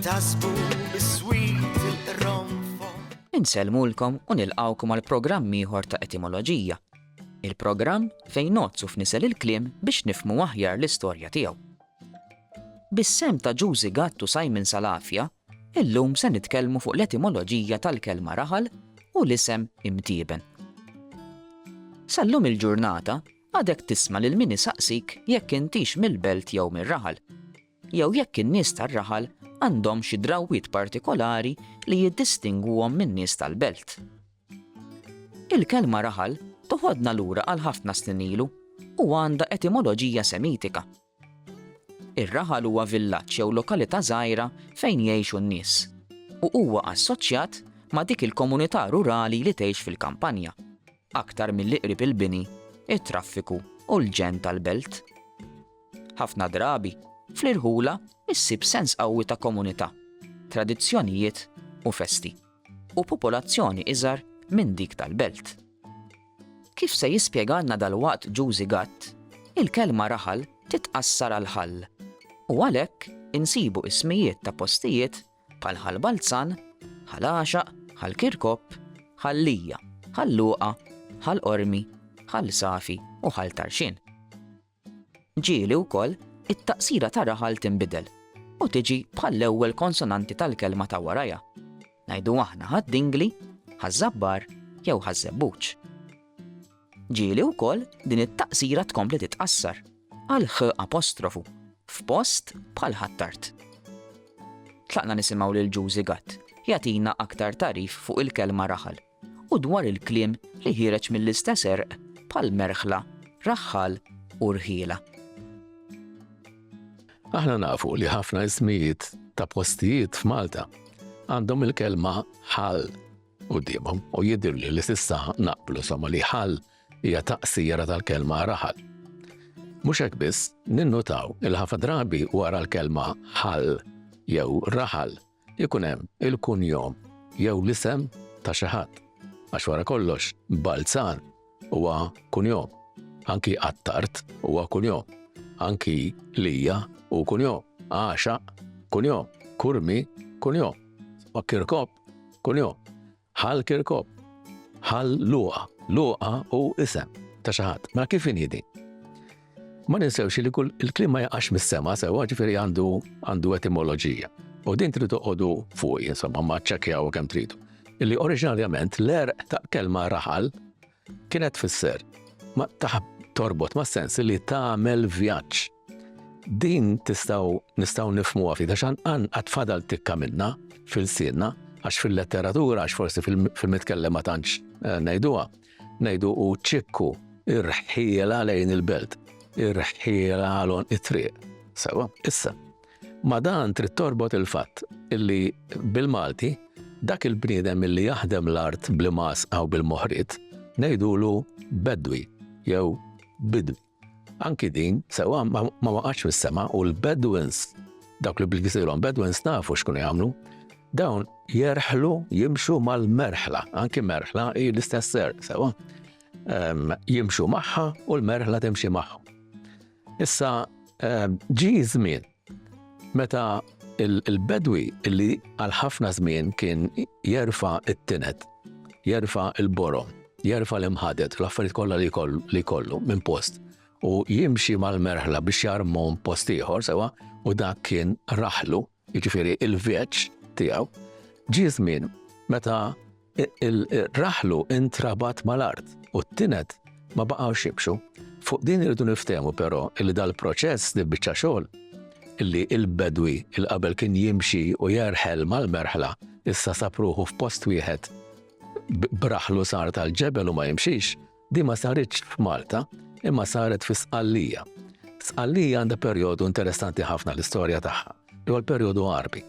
tasbu bis-swit il-qronfol. Inselmulkom u nilqawkom għal programm ieħor ta' etimoloġija. Il-programm fejn nozzu f'nisel il-kliem biex nifhmu aħjar l-istorja tiegħu. Bis-sem ta' Giusi Gatt u Simon Salafia, illum se nitkellmu fuq l-etimoloġija tal-kelma raħal u l-isem imtieben. Sallum il-ġurnata għadek tisma' lil min isaqsik jekk intix mill-belt jew mir-raħal, jew jekk in-nies tar-raħal għandhom xi drawwiet partikolari li jiddistingwuhom min-nies tal-belt. Il-kelma raħal toħodna lura għal ħafna snin ilu u għandha etimoloġija semitika. Ir-raħal huwa villaġġ jew lokalità żgħira fejn jgħixu n-nies u huwa assoċjat ma' dik il-komunità rurali li tgħix fil-kampanja, aktar milli qrib il-bini, it-traffiku u l-ġen tal-belt. Ħafna drabi, fl-irħula issib sens qawwi ta' komunità, tradizzjonijiet u festi, u popolazzjoni iżgħar minn dik tal-belt. Kif se jispjegalna dal-waqt Giusi Gatt, il-kelma raħal titqassar għal ħall, u għalhekk insibu ismijiet ta' postijiet bħal Ħall-Balzan, Ħall-Għaxaq, Ħall-Kirkop, Ħallija, Ħalluqa, Ħall-Qormi, Ħall-Safi u Ħall-Tarxin. Ġieli wkoll it-taqsira ta' raħal tinbidel u tiġi bħall-ewwel konsonanti tal-kelma ta' warajha. Ngħidu aħna ħad-dingli, ħaż-żabbar jew ħaż-żebbuġ. Ġieli wkoll din it-taqsira tkompli titqassar għal ħ apostrofu f'post bħal ħattart. Tlaqna nisimgħu lil Giusi Gatt jagħtina aktar tarif fuq il-kelma raħal u dwar il-kliem li ħireġ mill-istess erq bħal merħla, raħħal u rħiela. Aħna nafu li ħafna ismijiet ta' postijiet f'Malta għandhom il-kelma ħall qudiemhom u jidhirli li s'issa naqblu somma li ħall hija taqsira tal-kelma raħal. Mhux hekk biss, ninnutaw il-ħafna drabi wara l-kelma ħall jew raħal ikun hemm il-kunjom jew l-isem ta' xi ħadd. Għax wara kollox, Balzan huwa kunjom, anki Attart huwa kunjom, anki Lija u kunjom, Għaxaq kunjom, Kurmi kunjom, Kirkop kunjom, Ħall-Kirkop, Ħall-Luqa, Luqa u isem ta' xi ħadd. Ma kif inhiedi? Ma ninsewx li kull il-kliem ma jaqax mis-sema sewwa ġifieri għandu etimoloġija. U din tridu toqgħodu fuq, insomma ma ċċekkjaw kemm tridu. Illi oriġinarjament l-erq ta' kelma raħal kienet fisser ma torbot ma' sens li tagħmel vjaġġ. Din nistgħu nifhmuha fih għax għatfadal tikka minnha fil-sienna għax fil-letteratura għax forsi fil-mitkellem ma tantx ngħiduha. Ngħidu u ċikku ir-ħiela lejn il-belt, ir-ħiela għalhom it-triq. Sewa, issa. Ma dan trid torbot il-fatt illi bil-Malti dak il-bniedem illi jaħdem l-art bl-imas aw bil-moħriet ngħidulu bedwi jew bidwi. Anki din sewa ma waqgħx mis-sema u l-Bedouins dak li bil-Gżirhom Bedouins nafu x'kunu jagħmlu, dawn jerħlu jimxu mal-merħla, anki merħla hi l-istess ser sewa. Jimxu magħha u l-merħla timxi magħhom. Issa ġie żmien meta il-bedwi illi għal ħafna żmien kien jerfa' it-tinet, jerfa' il-borom, jerfa' l-imħadet, l-affarijiet kollha li kollu minn post u jimxi mal-merħla biex jarmhom post ieħor sewa u dak kien raħlu, jiġifieri il-vjaġġ tiegħu. Ġie żmien meta il-raħlu intrabat mal-art u t-tinet ma baqgħux jimxu. Fuq din irridu niftehmu però illi dal-proċess di biċċa xogħol illi il-bedwi il-qabel kien jimxi u jerħel mal-merħla issa sapruħu f'post wieħed b'raħlu sar tal-ġebel u ma jimxix, di ma saritx f'Malta imma saret fi Sqallija. Sqallija għandha perjodu interessanti ħafna l-istorja tagħha, li huwa l-perjodu Arbi.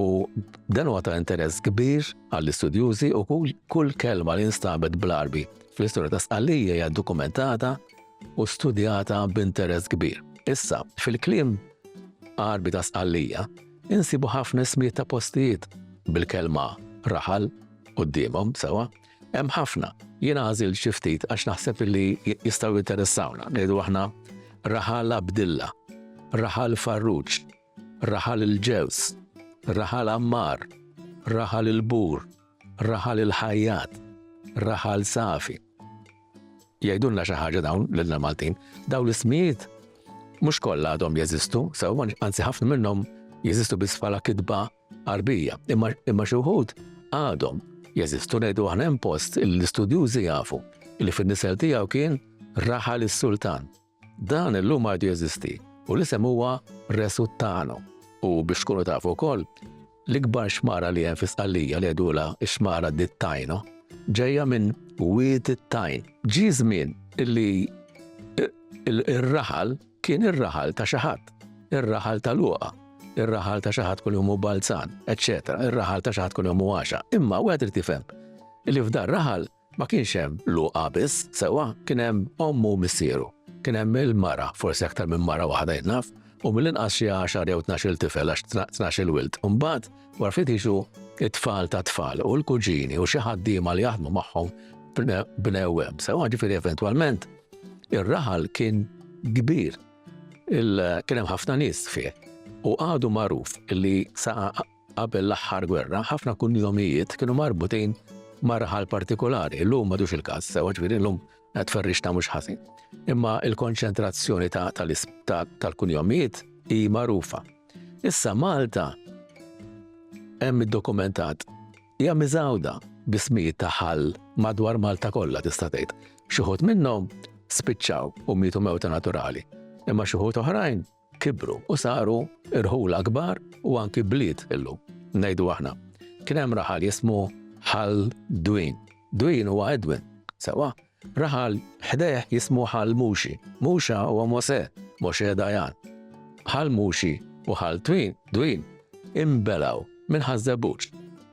U dan huwa ta' interess kbir għall-istudjużi u kull kelma li nstabet bl-Arbi fl-istorja ta' Sqallija hija dokumentata u studjata b'interess kbir. Issa, fil-kliem Arbi ta' Sqallija insibu ħafna ismijiet ta' postijiet bil-kelma raħal qudiemhom sewa. Hemm ħafna. Jien għażil xi ftit għax naħseb li jistgħu jinteressawna. Ngħidu aħna Raħal Abdilla, Raħal Farruġ, Raħal il-Ġews, raħal Ammar, raħal il-Bur, raħal il-Ħajjat, raħal Safi. Jgħidulna xi ħaġa dawn lilna Maltin, dawn l-ismijiet mhux kollha għadhom jeżistu, sew anzi ħafna minnhom jeżistu biss bħala kitba Arbija, imma xi wħud għadhom jeżistu ngħidu aħna hemm post l-istudjużi jafu li fin-nisel tiegħu kien raħal is-Sultan. Dan illum għadu jeżisti u l-isem huwa Resuttano. U biex tkunu tafu wkoll l-ikbar xmara li hemm fis-Qallija li għedula x-xmara dit-Tajno ġejja minn Wied it-Tajn. Ġie żmien illi ir-raħal kien ir-raħal ta' xi ħadd, ir-raħal ta' Luqa, ir-raħal ta' xi ħadd kull jum hu Balzan, eċċetera, ir-raħal ta' xi ħadd kull jum hu Għaxa. Imma wieħed irid tifhem illi f'dar raħal ma kienx hemm Luqa biss, sewwa kien hemm ommu u missieru, kien hemm il-mara, forsi aktar minn mara waħda jitnaf, u mill-inqas xi 10 jew 12 tifel għax 12 wild. U mbagħad wara ftit jiġu it-tfal ta' tfal u l-kuġini u xi ħaddiema li jaħdmu magħhom bnew hemm. Sewwa ġifieri eventwalment ir-raħal kien kbir. Kien hemm ħafna nies fih. U għadu magħruf illi sa qabel l-aħħar gwerra ħafna kunjomijiet kienu marbutin ma' raħal partikolari. Illum m'għadux il-każ, sewwa ġifieri llum qed ferrixta mhux ħażin. Imma il-konċentrazzjoni tal-kunjomijiet hi magħrufa. Issa Malta hemm iddokumentat hija miżawda b'ismijiet ta' ħall madwar Malta kollha tista' tgħid. Xi wħud minnhom spiċċaw u mietu mewta naturali, imma xi wħud oħrajn kibru u saru irħula kbar u anki bliet illum. Ngħidu aħna. Kien hemm raħal jismu ħall Dwin. Dwin huwa Edwin, sewwa. Raħal ħdejh jismu ħall Muxi. Muxa huwa Moshe Dajan. Ħall Muxi u ħall Dwin imbelaw minn Ħażebuġ.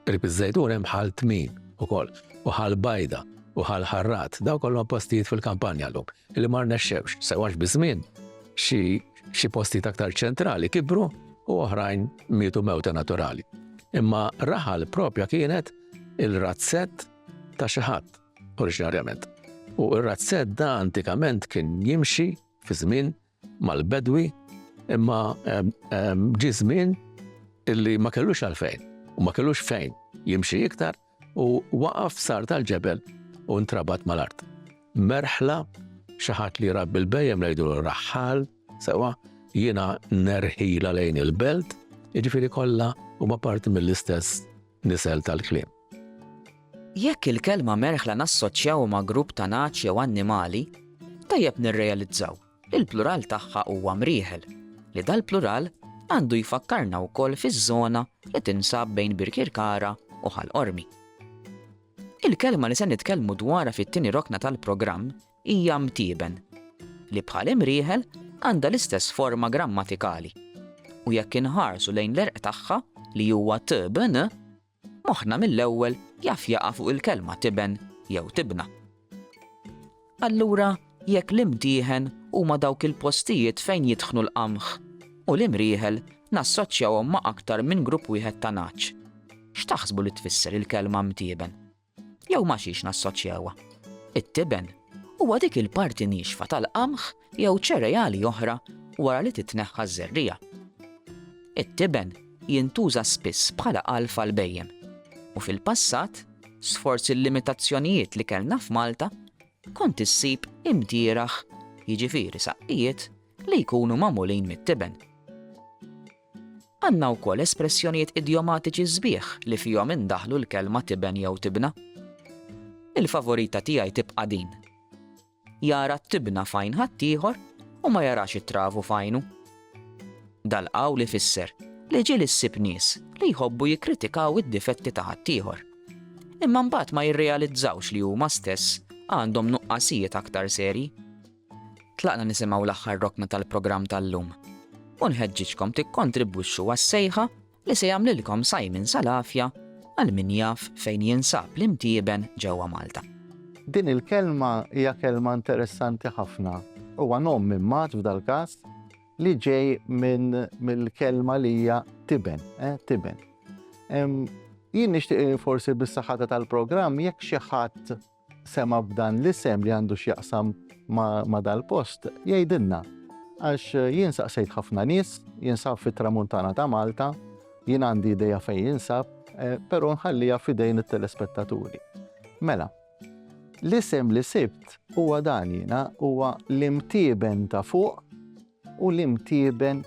Qrib iż-Żejtun hemm ħall Tmin ukoll u ħall Bajda u ħall Ħarrat. Daw kollhom postijiet fil-kampanja llum illi ma rnexxewx sewwax biżmien xi postijiet aktar ċentrali kibru u oħrajn mietu mewta naturali. Imma raħal propja kienet il-razzett ta' xi ħadd oriġinarjament. U r-razzett da antikament kien jimxi fi żmien mal-Bedwi imma ġie żmien illi ma kellux għalfejn u ma kellux fejn jimxi iktar u waqaf sar tal-ġebel u ntrabat mal-art. Merħla xi ħadd li rabbi l-bejjem ngħidulu raħħal sewwa jiena nerħila lejn il-belt, jiġifieri kollha huma parti mill-istess nisel tal-kliem. Jekk il-kelma merħla nassoċjaw ma' grupp ta' naċ jew annimali, tajjeb nirrealizzaw il-plural tagħha huwa mrieħel, li dal-plural għandu jfakkarna wkoll fiż-żona li tinsab bejn Birkirkara u Ħall-Qormi. Il-kelma li se nitkellmu dwarha fit-tieni rokna tal-programm hija mtieben, li bħal imrieħel għandha l-istess forma grammatikali. U jekk inħarsu lejn l-erq tagħha li huwa tibn, moħħna mill-ewwel jaf jaqa' fuq il-kelma tiben jew tibna. Allura jekk l-imtieħen huma dawk il-postijiet fejn jidħnu l-qamħ u l-imrieħel nassoċjawhom ma' aktar minn grupp wieħed ta' naċ. X'taħsbu li tfisser il-kelma mtieben? Jew ma xiex nassoċjawha. It-tiben huwa dik il-parti nixfa tal-qamħ jew ċerejali oħra wara li titneħħa ż-żerrija. It-tiben jintuża spiss bħala qalf għall-bejjem. U fil-passat, sforzi l-limitazzjonijiet li kellna f'Malta, kont issib imtieraħ, jiġifieri saqqijiet li jkunu magħmulin mit-tiben. Għandna wkoll espressjonijiet idiomatiċi sbieħ li fihom indaħlu l-kelma tiben jew tibna. Il-favorita tiegħi tibqa' din. Jara t-tibna fajn ħaddieħor u ma jarax it-travu fajnu. Dal-qawl ifisser li ġiel issib nies li jħobbu jikkritikaw id-difetti ta' ħaddieħor. Imma mbagħad ma jirrealizzawx li huma stess għandhom nuqqasijiet aktar serji. Tlaqna nisimgħu l-aħħar rokna tal-programm tal-lum. U nħeġġiġkom tikkontribwixxu għas-sejħa li se jagħmlilkom Simon Salafja għal min jaf fejn jinsab l-imtieben ġewwa Malta. Din il-kelma hija kelma interessanti ħafna. Huwa nom minn mat f'dal-każ li ġej mill-kelma li hija tiben, tiben. Jien nixtieq forsi bis-saħħata tal-programm jekk xi ħadd sema b'dan l-isem li għandu x'jaqsam ma' dal-post jgħidilna. Għax jien saqsejt ħafna nies, jinsab fit-tramuntana ta' Malta jien għandi ideja fejn jinsab, però nħallija f'idejn it-telespettaturi. Mela, l-isem li sibt huwa dan jiena huwa l-imtieben ta' fuq u l-imtieben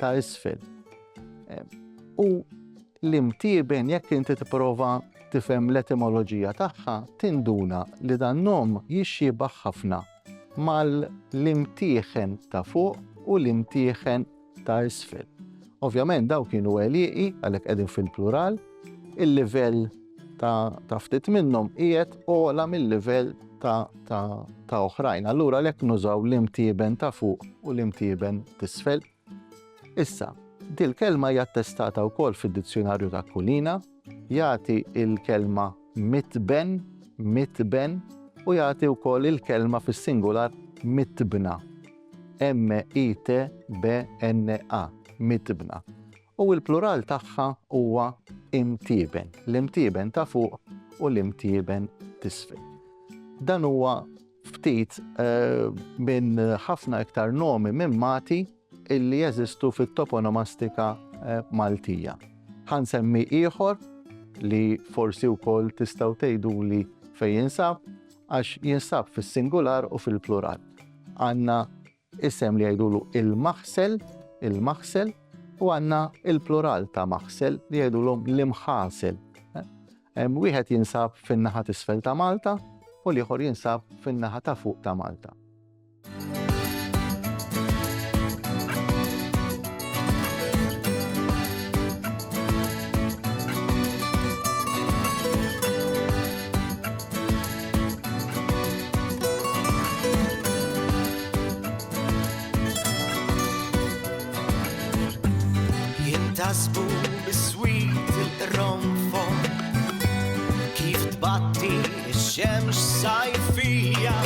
ta' isfel. U l-imtieben jekk inti tipprova tifhem l-etimoloġija tagħha tinduna li dan nom jixxibaħ ħafna mal-imtieħen ta' fuq u l-imtieħen ta' isfel. Ovvjament daw kienu għeliqi għalhekk qegħdin fil-plural, il-livell ta' ftit minnhom qiegħed ogħla mill-livell ta' oħrajn. Allura għalhekk nużaw l-imtieben ta' fuq u l-imtieben t'isfel. Issa, dil-kelma hija attestata wkoll fid-dizzjonarju ta' Kulina, jagħti il-kelma mitben u jagħti wkoll il-kelma fis-singular mitbna. M-I-T-B-N-A, mitbna. U l-plural tagħha huwa imtieben, l-imtieben ta' fuq u l-imtieben t'isfel. Dan huwa ftit minn ħafna iktar nomi minn Mati illi jeżistu fit-toponomastika Maltija. Ħansemmi ieħor li forsi wkoll tistgħu tgħiduli fejn jinsab għax jinsab fis-singular u fil-plural. Għandna isem li jgħidulu il-maħsel u għandna il-plural ta' maħsel li jgħidulhom l-imħasel. Wieħed jinsab fin-naħa t'isfel ta' Malta u l-ieħor jinsab fin-naħa ta' fuq ta' Malta. Jintasbu bis-swit il-ronfon kif tbatti x-xemx sajfija